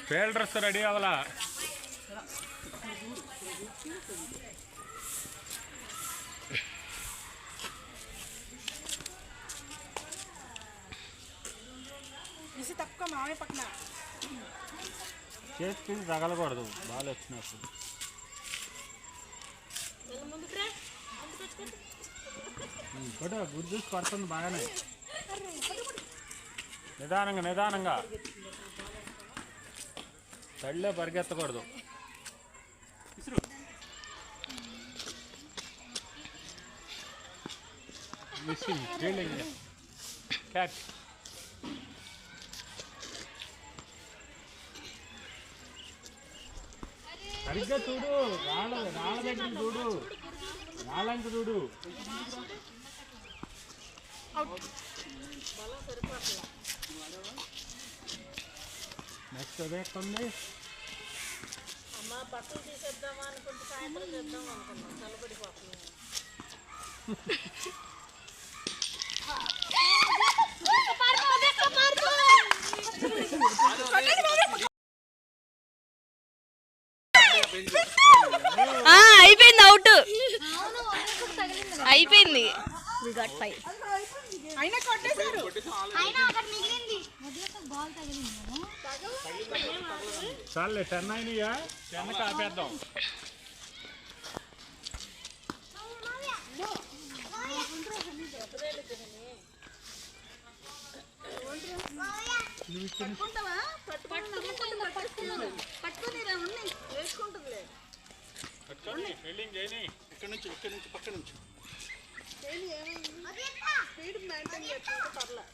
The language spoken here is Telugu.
ఫీల్డర్స్ రెడీ అవ్వాలా. తక్కువ మామే పక్కన చేతికి తగలకూడదు బాల్ వచ్చినప్పుడు. ఫోటో గుర్తు చూసి పడుతుంది బాగానే. నిదానంగా నిదానంగా తడిలో పరిగెత్తకూడదు. Missing fielding catch. సరిగ్గా చూడు, రాళ్ళ దగ్గర చూడు, రాళ్ళంక చూడు. నెక్స్ట్ అదే ఎక్కండి. అమ్మ బట్టలు తీసేద్దామా అనుకుంటే సాయంత్రం చేద్దాం అనుకున్నాం, చల్లబడిపోతున్నాం. అయిపోయింది, అవుట్ అయిపోయింది. చాలే 10 అయినాయా, 10 ఆపేద్దాం. ఫీల్డింగ్ చేయని ఇక్కడ నుంచి పక్క నుంచి స్పీడ్ మెయింటైన్ చేసుకుంటే పర్లేదు.